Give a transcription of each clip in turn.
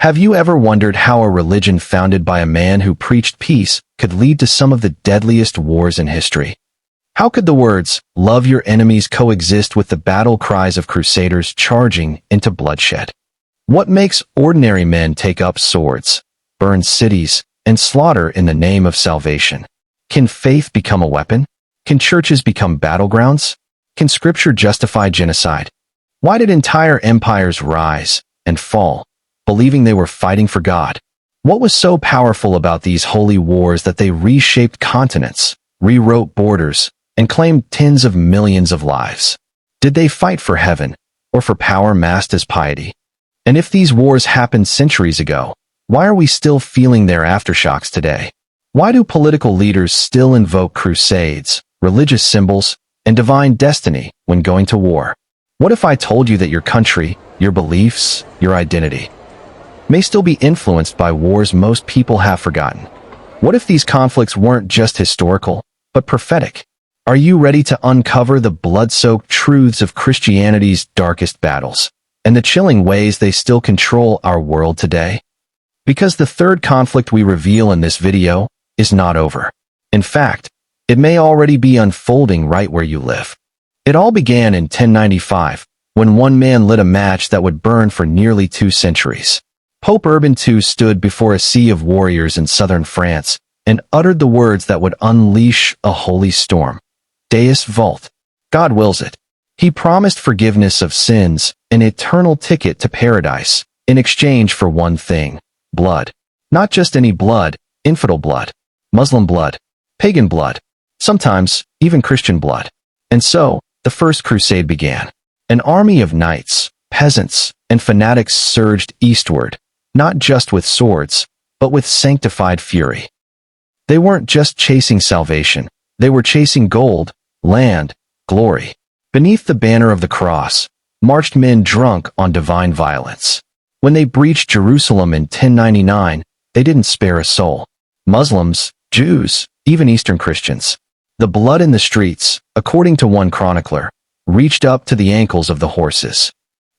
Have you ever wondered how a religion founded by a man who preached peace could lead to some of the deadliest wars in history? How could the words, "Love your enemies," coexist with the battle cries of crusaders charging into bloodshed? What makes ordinary men take up swords, burn cities, and slaughter in the name of salvation? Can faith become a weapon? Can churches become battlegrounds? Can scripture justify genocide? Why did entire empires rise and fall, believing they were fighting for God? What was so powerful about these holy wars that they reshaped continents, rewrote borders, and claimed tens of millions of lives? Did they fight for heaven, or for power masked as piety? And if these wars happened centuries ago, why are we still feeling their aftershocks today? Why do political leaders still invoke crusades, religious symbols, and divine destiny when going to war? What if I told you that your country, your beliefs, your identity may still be influenced by wars most people have forgotten? What if these conflicts weren't just historical, but prophetic? Are you ready to uncover the blood-soaked truths of Christianity's darkest battles, and the chilling ways they still control our world today? Because the third conflict we reveal in this video is not over. In fact, it may already be unfolding right where you live. It all began in 1095, when one man lit a match that would burn for nearly 2 centuries. Pope Urban II stood before a sea of warriors in southern France and uttered the words that would unleash a holy storm. Deus vult. God wills it. He promised forgiveness of sins, an eternal ticket to paradise, in exchange for one thing: blood. Not just any blood, infidel blood, Muslim blood, pagan blood, sometimes even Christian blood. And so, the First Crusade began. An army of knights, peasants, and fanatics surged eastward, not just with swords, but with sanctified fury. They weren't just chasing salvation, they were chasing gold, land, glory. Beneath the banner of the cross, marched men drunk on divine violence. When they breached Jerusalem in 1099, they didn't spare a soul. Muslims, Jews, even Eastern Christians. The blood in the streets, according to one chronicler, reached up to the ankles of the horses.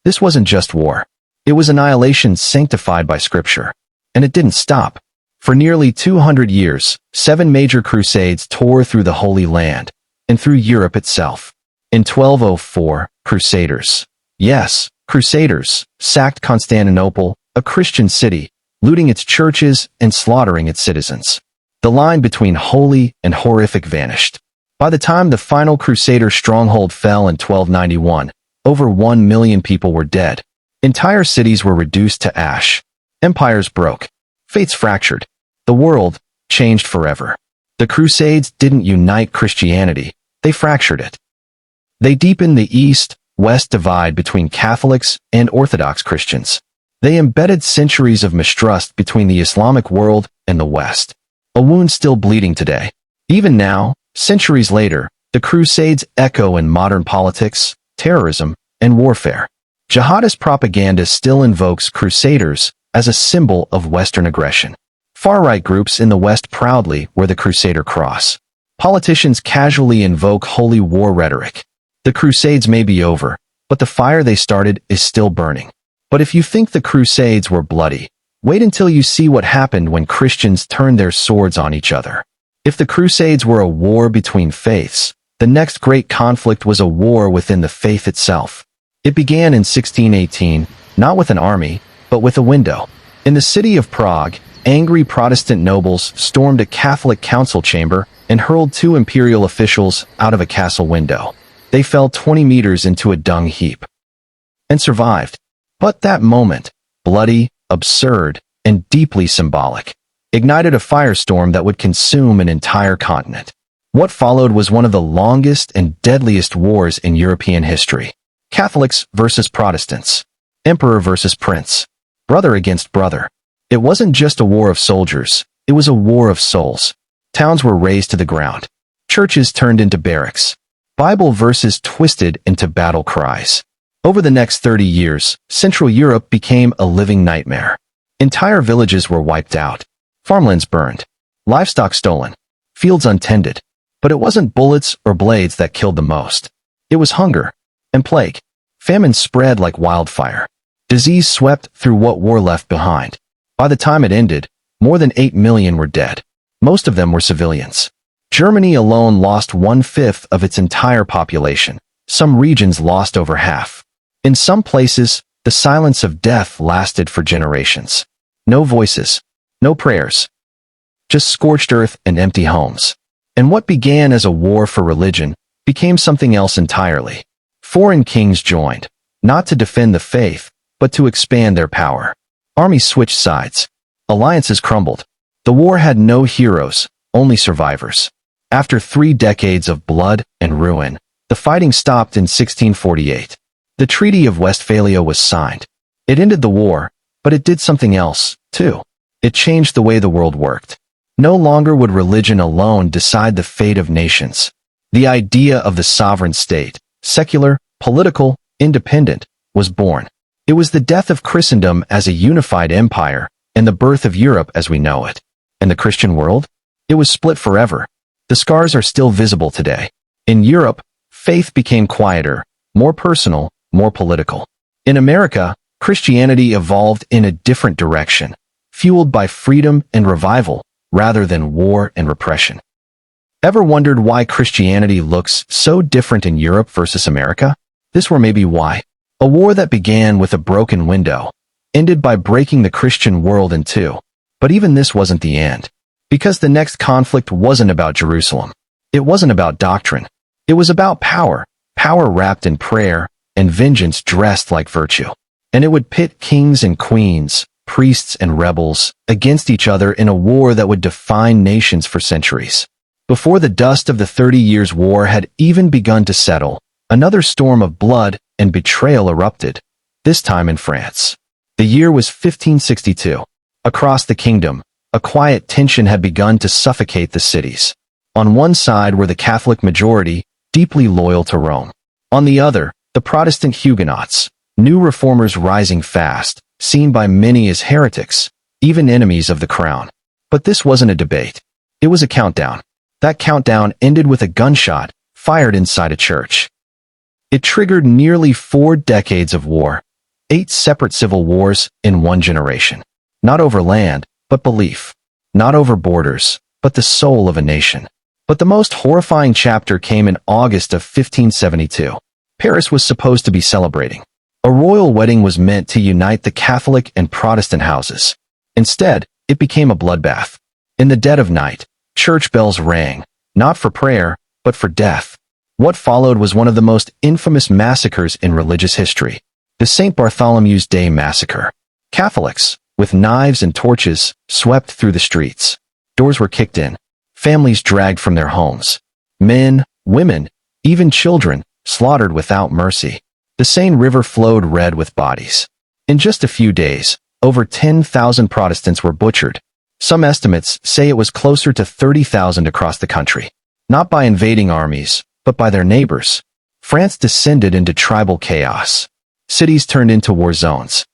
This wasn't just war. It was annihilation sanctified by Scripture. And it didn't stop. For nearly 200 years, 7 major crusades tore through the Holy Land, and through Europe itself. In 1204, Crusaders, yes, Crusaders, sacked Constantinople, a Christian city, looting its churches and slaughtering its citizens. The line between holy and horrific vanished. By the time the final Crusader stronghold fell in 1291, over 1 million people were dead. Entire cities were reduced to ash. Empires broke. Faiths fractured. The world changed forever. The Crusades didn't unite Christianity, they fractured it. They deepened the East-West divide between Catholics and Orthodox Christians. They embedded centuries of mistrust between the Islamic world and the West. A wound still bleeding today. Even now, centuries later, the Crusades echo in modern politics, terrorism, and warfare. Jihadist propaganda still invokes Crusaders as a symbol of Western aggression. Far-right groups in the West proudly wear the Crusader cross. Politicians casually invoke holy war rhetoric. The Crusades may be over, but the fire they started is still burning. But if you think the Crusades were bloody, wait until you see what happened when Christians turned their swords on each other. If the Crusades were a war between faiths, the next great conflict was a war within the faith itself. It began in 1618, not with an army, but with a window. In the city of Prague, angry Protestant nobles stormed a Catholic council chamber and hurled 2 imperial officials out of a castle window. They fell 20 meters into a dung heap and survived. But that moment, bloody, absurd, and deeply symbolic, ignited a firestorm that would consume an entire continent. What followed was one of the longest and deadliest wars in European history. Catholics versus Protestants. Emperor versus prince. Brother against brother. It wasn't just a war of soldiers, it was a war of souls. Towns were razed to the ground. Churches turned into barracks. Bible verses twisted into battle cries. Over the next 30 years, Central Europe became a living nightmare. Entire villages were wiped out. Farmlands burned. Livestock stolen. Fields untended. But it wasn't bullets or blades that killed the most. It was hunger and plague. Famine spread like wildfire. Disease swept through what war left behind. By the time it ended, more than 8 million were dead. Most of them were civilians. Germany alone lost 1/5 of its entire population. Some regions lost over half. In some places, the silence of death lasted for generations. No voices, no prayers, just scorched earth and empty homes. And what began as a war for religion became something else entirely. Foreign kings joined, not to defend the faith, but to expand their power. Armies switched sides. Alliances crumbled. The war had no heroes, only survivors. After 3 decades of blood and ruin, the fighting stopped in 1648. The Treaty of Westphalia was signed. It ended the war, but it did something else, too. It changed the way the world worked. No longer would religion alone decide the fate of nations. The idea of the sovereign state, secular, political, independent, was born. It was the death of Christendom as a unified empire, and the birth of Europe as we know it. And the Christian world? It was split forever. The scars are still visible today. In Europe, faith became quieter, more personal, more political. In America, Christianity evolved in a different direction, fueled by freedom and revival, rather than war and repression. Ever wondered why Christianity looks so different in Europe versus America? This were maybe why. A war that began with a broken window, ended by breaking the Christian world in two. But even this wasn't the end. Because the next conflict wasn't about Jerusalem. It wasn't about doctrine. It was about power, power wrapped in prayer, and vengeance dressed like virtue. And it would pit kings and queens, priests and rebels, against each other in a war that would define nations for centuries. Before the dust of the 30 Years' War had even begun to settle, another storm of blood and betrayal erupted, this time in France. The year was 1562. Across the kingdom, a quiet tension had begun to suffocate the cities. On one side were the Catholic majority, deeply loyal to Rome. On the other, the Protestant Huguenots, new reformers rising fast, seen by many as heretics, even enemies of the crown. But this wasn't a debate. It was a countdown. That countdown ended with a gunshot, fired inside a church. It triggered nearly 4 decades of war, 8 separate civil wars in one generation. Not over land, but belief. Not over borders, but the soul of a nation. But the most horrifying chapter came in August of 1572. Paris was supposed to be celebrating. A royal wedding was meant to unite the Catholic and Protestant houses. Instead, it became a bloodbath. In the dead of night, church bells rang, not for prayer, but for death. What followed was one of the most infamous massacres in religious history, the St. Bartholomew's Day Massacre. Catholics, with knives and torches, swept through the streets. Doors were kicked in. Families dragged from their homes. Men, women, even children, slaughtered without mercy. The Seine River flowed red with bodies. In just a few days, over 10,000 Protestants were butchered. Some estimates say it was closer to 30,000 across the country. Not by invading armies, but by their neighbors. France descended into tribal chaos. Cities turned into war zones.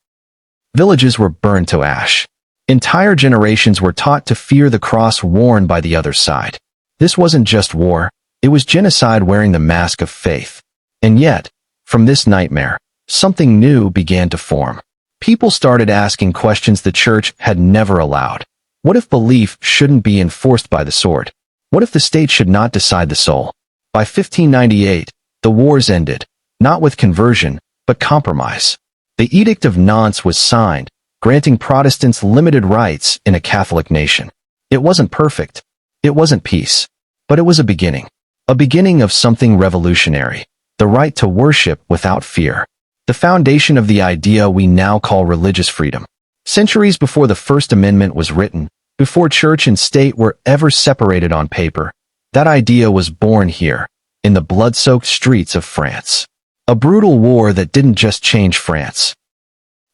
Villages were burned to ash. Entire generations were taught to fear the cross worn by the other side. This wasn't just war, it was genocide wearing the mask of faith. And yet, from this nightmare, something new began to form. People started asking questions the church had never allowed. What if belief shouldn't be enforced by the sword? What if the state should not decide the soul? By 1598, the wars ended, not with conversion, but compromise. The Edict of Nantes was signed, granting Protestants limited rights in a Catholic nation. It wasn't perfect. It wasn't peace. But it was a beginning. A beginning of something revolutionary. The right to worship without fear. The foundation of the idea we now call religious freedom. Centuries before the First Amendment was written, before church and state were ever separated on paper, that idea was born here, in the blood-soaked streets of France. A brutal war that didn't just change France.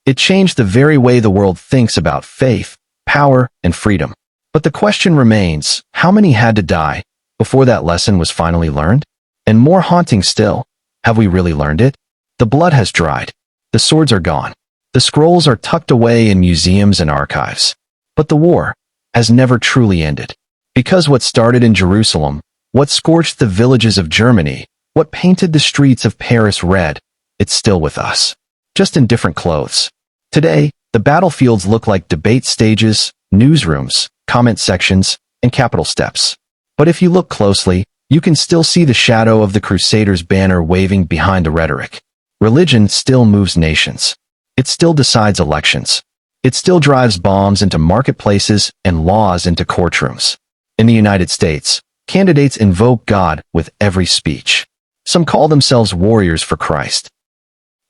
It changed the very way the world thinks about faith, power, and freedom. But the question remains, how many had to die before that lesson was finally learned? And more haunting still, have we really learned it? The blood has dried. The swords are gone. The scrolls are tucked away in museums and archives. But the war has never truly ended. Because what started in Jerusalem, what scorched the villages of Germany, what painted the streets of Paris red, it's still with us. just in different clothes. Today, the battlefields look like debate stages, newsrooms, comment sections, and Capitol steps. But if you look closely, you can still see the shadow of the Crusaders' banner waving behind the rhetoric. Religion still moves nations. It still decides elections. It still drives bombs into marketplaces and laws into courtrooms. In the United States, candidates invoke God with every speech. Some call themselves warriors for Christ.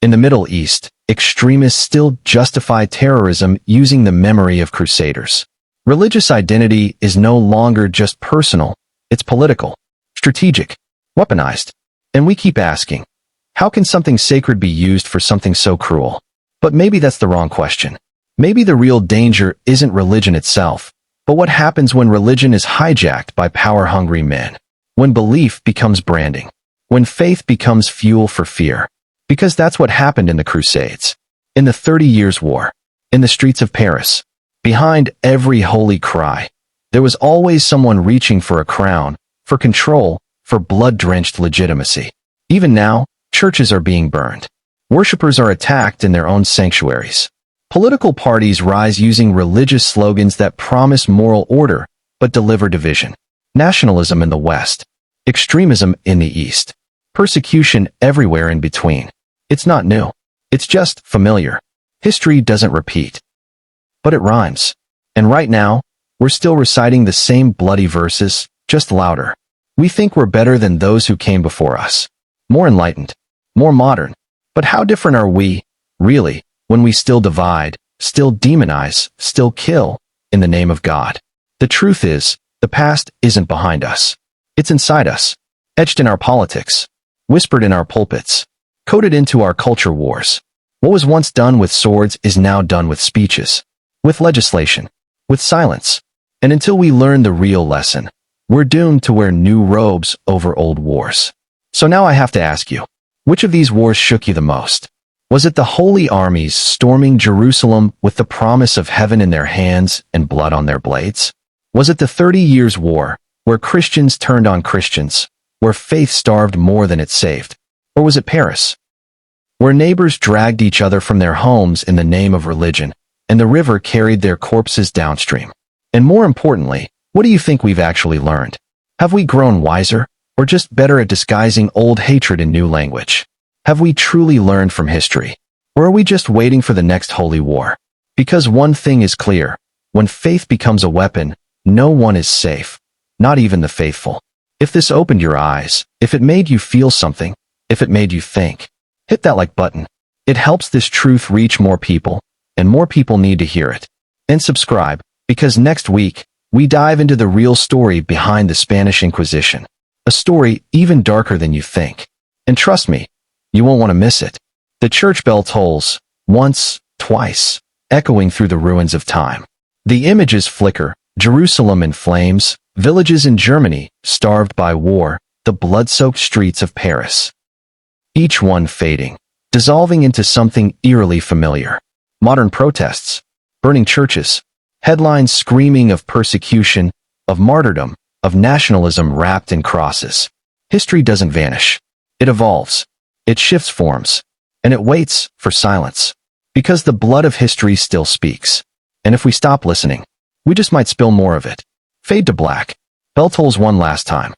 In the Middle East, extremists still justify terrorism using the memory of crusaders. Religious identity is no longer just personal, it's political, strategic, weaponized. And we keep asking, how can something sacred be used for something so cruel? But maybe that's the wrong question. Maybe the real danger isn't religion itself, but what happens when religion is hijacked by power-hungry men, when belief becomes branding, when faith becomes fuel for fear. Because that's what happened in the Crusades, in the 30 Years' War, in the streets of Paris. Behind every holy cry, there was always someone reaching for a crown, for control, for blood-drenched legitimacy. Even now, churches are being burned. Worshippers are attacked in their own sanctuaries. Political parties rise using religious slogans that promise moral order but deliver division. Nationalism in the West, extremism in the East, persecution everywhere in between. It's not new. It's just familiar. History doesn't repeat. But it rhymes. And right now, we're still reciting the same bloody verses, just louder. We think we're better than those who came before us. More enlightened. More modern. But how different are we, really, when we still divide, still demonize, still kill, in the name of God? The truth is, the past isn't behind us. It's inside us, etched in our politics, whispered in our pulpits, coded into our culture wars. What was once done with swords is now done with speeches, with legislation, with silence. And until we learn the real lesson, we're doomed to wear new robes over old wars. So now I have to ask you, which of these wars shook you the most? Was it the holy armies storming Jerusalem with the promise of heaven in their hands and blood on their blades? Was it the 30 Years' War, where Christians turned on Christians, where faith starved more than it saved? Or was it Paris, where neighbors dragged each other from their homes in the name of religion, and the river carried their corpses downstream? And more importantly, what do you think we've actually learned? Have we grown wiser, or just better at disguising old hatred in new language? Have we truly learned from history? Or are we just waiting for the next holy war? Because one thing is clear, when faith becomes a weapon, no one is safe, not even the faithful. If this opened your eyes, if it made you feel something, if it made you think, hit that like button. It helps this truth reach more people, and more people need to hear it. And subscribe, because next week, we dive into the real story behind the Spanish Inquisition. A story even darker than you think. And trust me, you won't want to miss it. The church bell tolls, once, twice, echoing through the ruins of time. The images flicker, Jerusalem in flames, villages in Germany, starved by war, the blood-soaked streets of Paris. Each one fading, dissolving into something eerily familiar. Modern protests, burning churches, headlines screaming of persecution, of martyrdom, of nationalism wrapped in crosses. History doesn't vanish. It evolves. It shifts forms. And it waits for silence. Because the blood of history still speaks. And if we stop listening, we just might spill more of it. Fade to black. Bell tolls one last time.